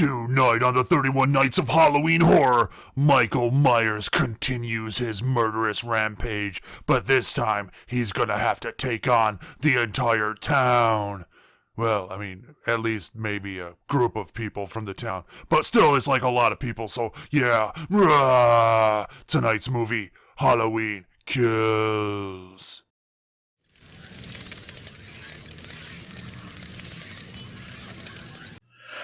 Tonight on the 31 Nights of Halloween Horror, Michael Myers continues his murderous rampage, but this time he's gonna have to take on the entire town. Well, I mean, at least maybe a group of people from the town. But still, it's like a lot of people, so yeah. Rah! Tonight's movie, Halloween Kills.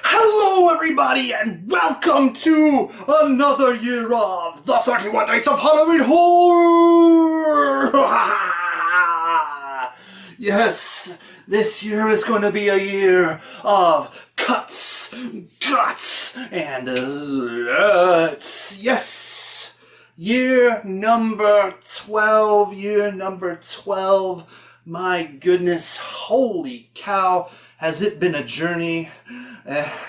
Hello everybody and welcome to another year of the 31 Nights of Halloween Horror! Yes, this year is going to be a year of cuts, guts, and sluts. Yes! Year number 12. My goodness, holy cow, has it been a journey?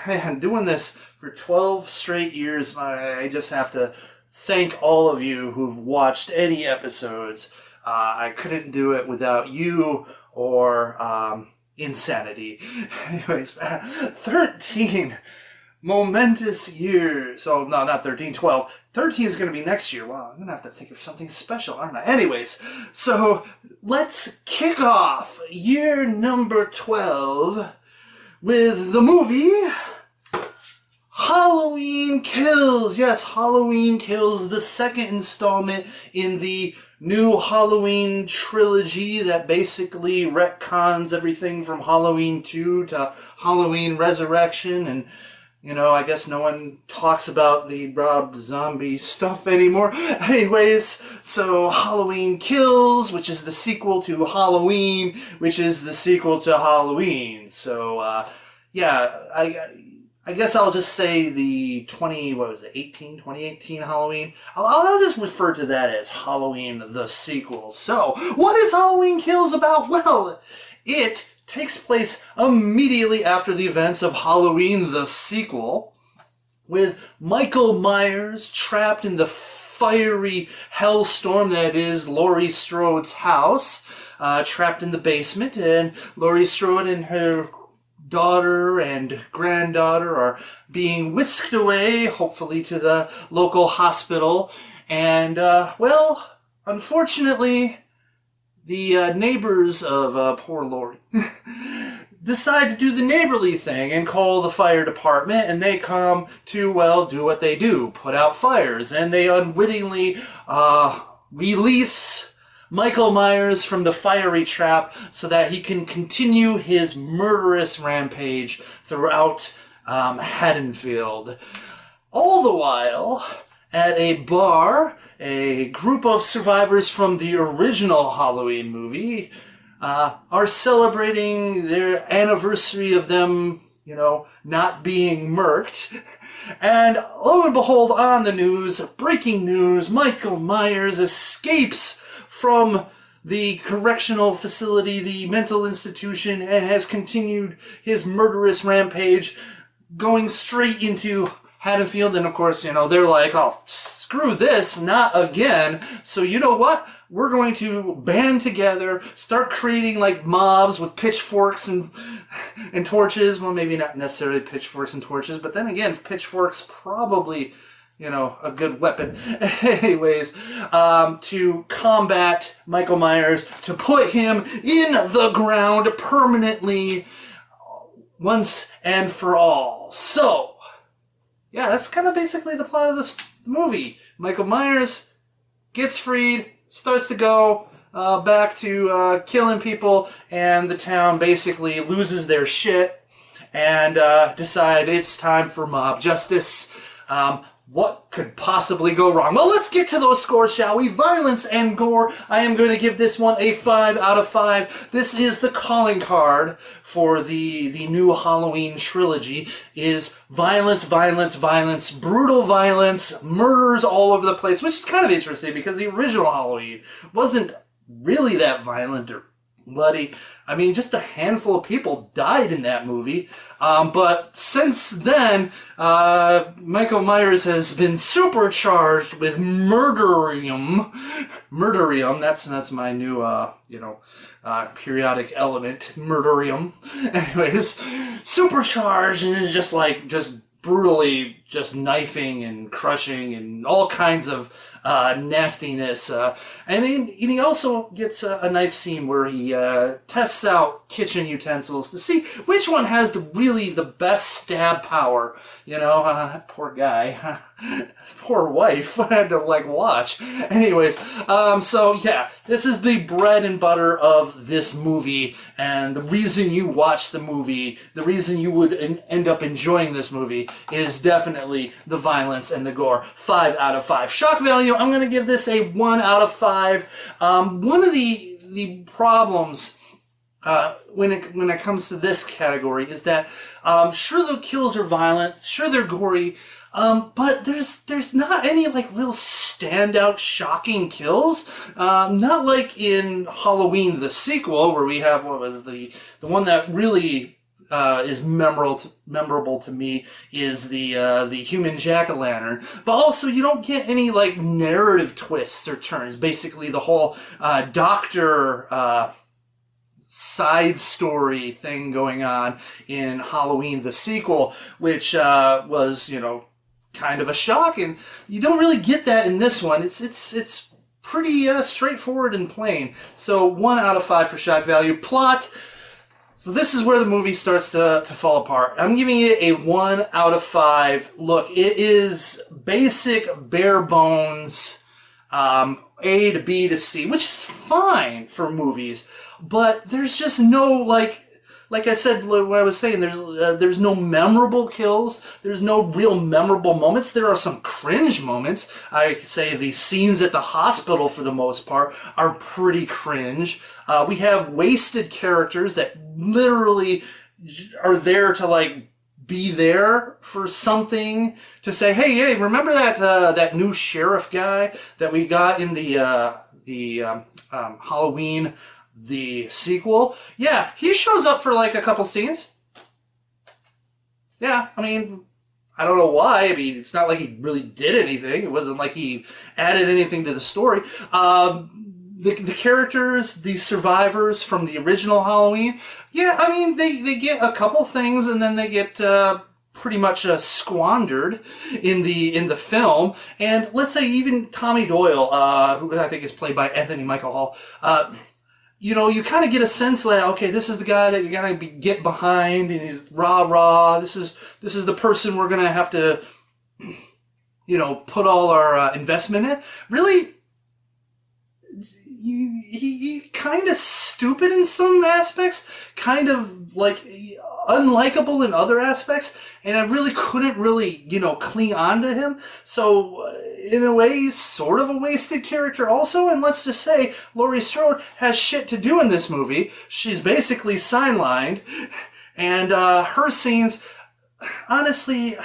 Man, doing this for 12 straight years, I just have to thank all of you who've watched any episodes. I couldn't do it without you or insanity. Anyways, 13 momentous years. Oh, no, not 13, 12. 13 is going to be next year. Wow, I'm going to have to think of something special, aren't I? Anyways, so let's kick off year number 12 with the movie Halloween Kills. Yes, Halloween Kills, the second installment in the new Halloween trilogy that basically retcons everything from Halloween 2 to Halloween Resurrection. And, you know, I guess no one talks about the Rob Zombie stuff anymore. Anyways, so Halloween Kills, which is the sequel to Halloween, which is the sequel to Halloween. So, yeah, I guess I'll just say the 2018 Halloween. I'll just refer to that as Halloween the sequel. So, what is Halloween Kills about? Well, it takes place immediately after the events of Halloween the sequel, with Michael Myers trapped in the fiery hellstorm that is Laurie Strode's house, trapped in the basement, and Laurie Strode and her daughter and granddaughter are being whisked away, hopefully to the local hospital. And, well, unfortunately, the neighbors of poor Laurie decide to do the neighborly thing and call the fire department, and they come to, well, do what they do, put out fires, and they unwittingly release Michael Myers from the fiery trap so that he can continue his murderous rampage throughout Haddonfield. All the while, at a bar, a group of survivors from the original Halloween movie are celebrating their anniversary of them, you know, not being murked. And lo and behold, on the news, breaking news, Michael Myers escapes from the correctional facility, the mental institution, and has continued his murderous rampage, going straight into Haddonfield. And of course, you know, they're like, oh, screw this, not again. So you know what? We're going to band together, start creating like mobs with pitchforks and torches. Well, maybe not necessarily pitchforks and torches, but then again, pitchforks probably, you know, a good weapon. Anyways, to combat Michael Myers, to put him in the ground permanently once and for all. So, yeah, that's kind of basically the plot of this movie. Michael Myers gets freed, starts to go back to killing people, and the town basically loses their shit and decide it's time for mob justice. What could possibly go wrong? Well, let's get to those scores, shall we? Violence and gore. I am going to give this one a 5 out of 5. This is the calling card for the new Halloween trilogy, is violence, violence, violence, brutal violence, murders all over the place, which is kind of interesting because the original Halloween wasn't really that violent or bloody. I mean, just a handful of people died in that movie. But since then, Michael Myers has been supercharged with murderium. Murderium, that's my new, periodic element, murderium. Anyways, supercharged, and is just brutally just knifing and crushing and all kinds of nastiness. And he also gets a nice scene where he tests out kitchen utensils to see which one has the best stab power. You know, poor guy. Poor wife had to watch. Anyways, so yeah, this is the bread and butter of this movie, and the reason you watch the movie, the reason you would end up enjoying this movie is definitely the violence and the gore. 5 out of 5. Shock value, I'm going to give this a 1 out of 5. One of the problems when it comes to this category is that sure, the kills are violent, sure they're gory, but there's not any real standout shocking kills. Not like in Halloween the sequel, where we have what was the one that really is memorable to me is the human jack-o'-lantern. But also you don't get any narrative twists or turns. Basically the whole doctor side story thing going on in Halloween the sequel, which was kind of a shock, and you don't really get that in this one. It's pretty straightforward and plain. So 1 out of 5 for shock value. Plot. So this is where the movie starts to fall apart. I'm giving it a 1 out of 5. Look, it is basic, bare bones, A to B to C, which is fine for movies, but there's just no, like I said, what I was saying, there's no memorable kills. There's no real memorable moments. There are some cringe moments. I could say the scenes at the hospital, for the most part, are pretty cringe. We have wasted characters that literally are there to be there for something, to say, hey, remember that new sheriff guy that we got in the Halloween the sequel? Yeah, he shows up for a couple scenes. Yeah, I mean, I don't know why. I mean, it's not like he really did anything. It wasn't like he added anything to the story. The characters, the survivors from the original Halloween, yeah, I mean, they get a couple things and then they get pretty much squandered in the film. And let's say even Tommy Doyle, who I think is played by Anthony Michael Hall, you kind of get a sense that, okay, this is the guy that you're going to get behind, and he's rah-rah. This is the person we're going to have to, put all our investment in. Really, he kind of stupid in some aspects, kind of unlikable in other aspects, and I really couldn't cling on to him. So in a way, he's sort of a wasted character also. And let's just say Laurie Strode has shit to do in this movie. She's basically sidelined, and her scenes, honestly,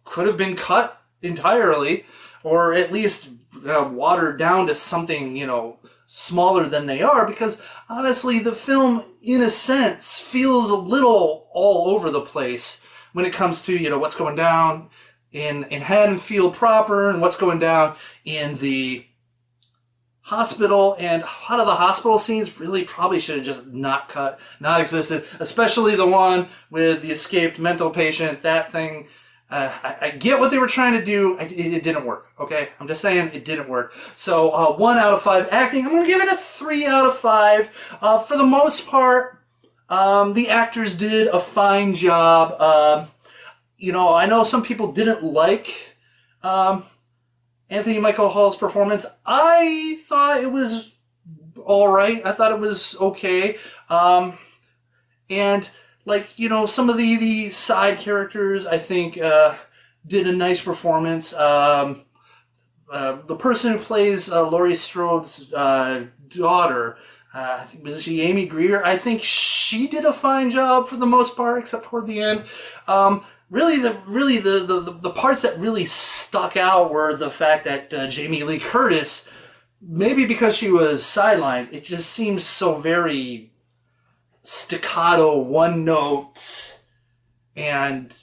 could have been cut entirely, or at least watered down to something, smaller than they are, because honestly the film in a sense feels a little all over the place when it comes to what's going down in Haddonfield proper and what's going down in the hospital. And a lot of the hospital scenes really probably should have just not existed, especially the one with the escaped mental patient. That thing, I get what they were trying to do. It didn't work, okay? I'm just saying it didn't work. So 1 out of 5 acting. I'm going to give it a 3 out of 5. For the most part, the actors did a fine job. I know some people didn't like Anthony Michael Hall's performance. I thought it was all right. I thought it was okay. And some of the side characters, I think, did a nice performance. The person who plays Laurie Strode's daughter, I think, was she Amy Greer? I think she did a fine job for the most part, except toward the end. Really, the parts that really stuck out were the fact that Jamie Lee Curtis, maybe because she was sidelined, it just seems so very staccato, one note, and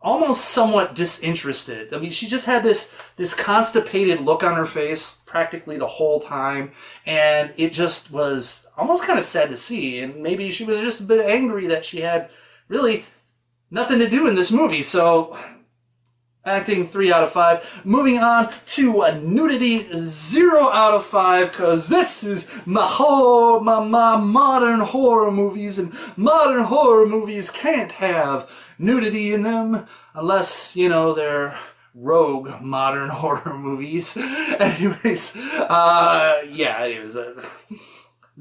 almost somewhat disinterested. I mean, she just had this constipated look on her face practically the whole time, and it just was almost kind of sad to see. And maybe she was just a bit angry that she had really nothing to do in this movie. So Acting 3 out of 5. Moving on to Nudity 0 out of 5, because this is my modern horror movies, and modern horror movies can't have nudity in them unless, you know, they're rogue modern horror movies. Anyways, anyways,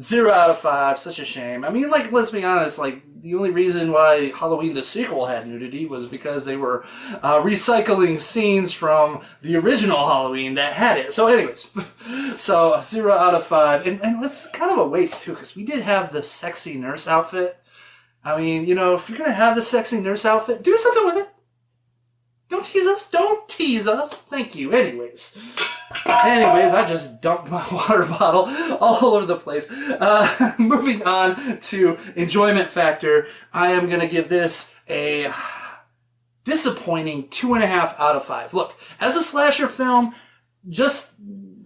0 out of 5, such a shame. I mean, like, let's be honest, like, the only reason why Halloween the sequel had nudity was because they were recycling scenes from the original Halloween that had it. So anyways, so 0 out of 5. And it's kind of a waste, too, because we did have the sexy nurse outfit. I mean, you know, if you're going to have the sexy nurse outfit, do something with it. Don't tease us. Don't tease us. Thank you. Anyways, I just dumped my water bottle all over the place. Moving on to enjoyment factor, I am going to give this a disappointing 2.5 out of 5. Look, as a slasher film, just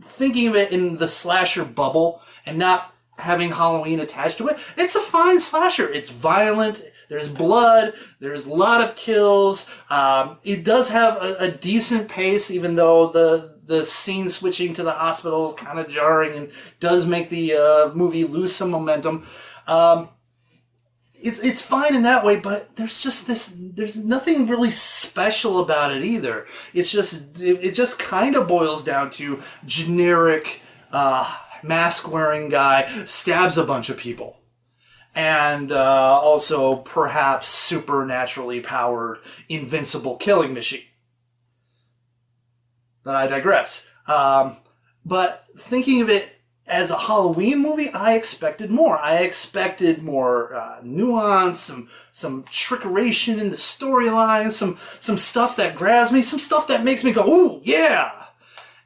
thinking of it in the slasher bubble and not having Halloween attached to it, it's a fine slasher. It's violent. There's blood. There's a lot of kills. It does have a decent pace, even though the scene switching to the hospital is kind of jarring and does make the movie lose some momentum. It's fine in that way, but there's nothing really special about it either. It just kind of boils down to generic mask-wearing guy stabs a bunch of people. And also perhaps supernaturally powered invincible killing machine. But I digress. But thinking of it as a Halloween movie, I expected more. I expected more nuance, some trickeration in the storyline, some stuff that grabs me, some stuff that makes me go, ooh, yeah!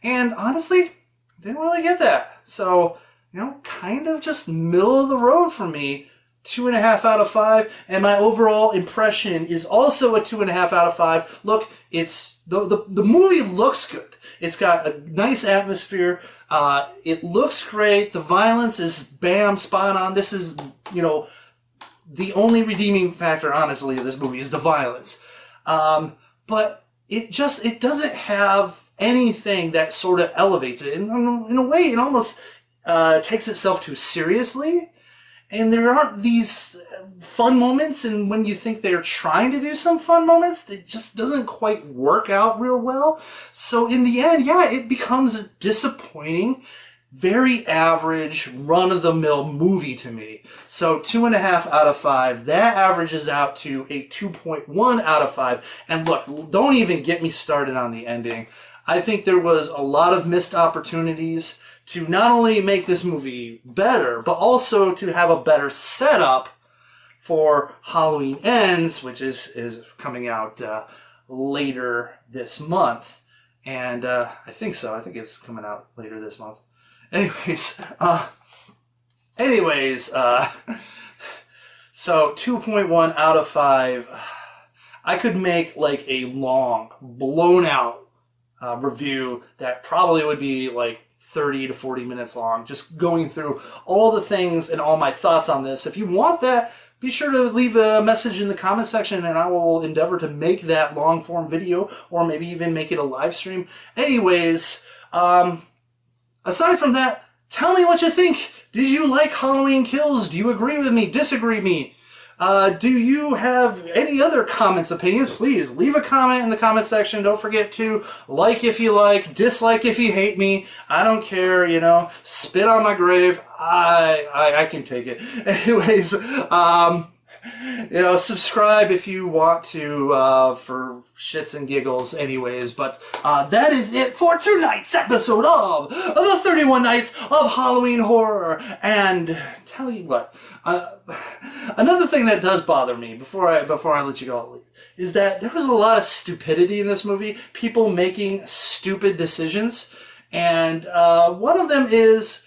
And honestly, didn't really get that. So, you know, kind of just middle of the road for me. 2.5 out of 5, and my overall impression is also a 2.5 out of 5. Look, it's the movie looks good. It's got a nice atmosphere. It looks great. The violence is bam, spot on. This is, you know, the only redeeming factor, honestly, of this movie is the violence. But it doesn't have anything that sort of elevates it. In a way, it almost takes itself too seriously. And there aren't these fun moments, and when you think they're trying to do some fun moments, it just doesn't quite work out real well. So in the end, yeah, it becomes a disappointing, very average, run-of-the-mill movie to me. So 2.5 out of 5. That averages out to a 2.1 out of 5. And look, don't even get me started on the ending. I think there was a lot of missed opportunities to not only make this movie better, but also to have a better setup for Halloween Ends, which is coming out later this month. And I think so. I think it's coming out later this month. Anyways, so 2.1 out of 5. I could make like a long, blown out review that probably would be like 30 to 40 minutes long, just going through all the things and all my thoughts on this. If you want that, be sure to leave a message in the comment section and I will endeavor to make that long form video or maybe even make it a live stream. Anyways, aside from that, tell me what you think. Did you like Halloween Kills? Do you agree with me? Disagree with me? Do you have any other comments, opinions? Please leave a comment in the comment section. Don't forget to like if you like, dislike if you hate me. I don't care, you know. Spit on my grave. I can take it. Anyways, you know, subscribe if you want to for shits and giggles anyways. But that is it for tonight's episode of the 31 Nights of Halloween Horror. And tell you what, another thing that does bother me before I let you go is that there was a lot of stupidity in this movie. People making stupid decisions. And one of them is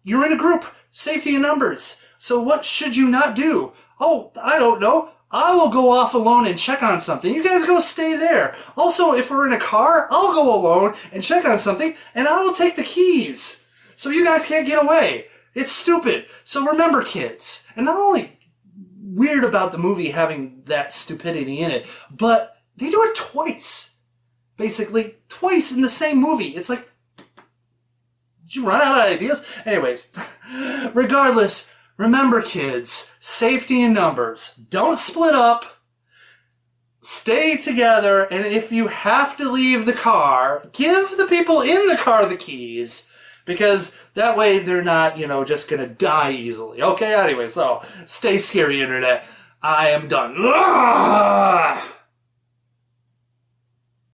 you're in a group, safety in numbers. So what should you not do? Oh, I don't know. I will go off alone and check on something. You guys go stay there. Also, if we're in a car, I'll go alone and check on something, and I will take the keys. So you guys can't get away. It's stupid. So remember, kids. And not only weird about the movie having that stupidity in it, but they do it twice. basically twice in the same movie. It's like, did you run out of ideas? Anyways, regardless, remember kids, safety in numbers. Don't split up. Stay together, and if you have to leave the car, give the people in the car the keys, because that way they're not, just gonna die easily. Okay, anyway, so stay scary, internet. I am done.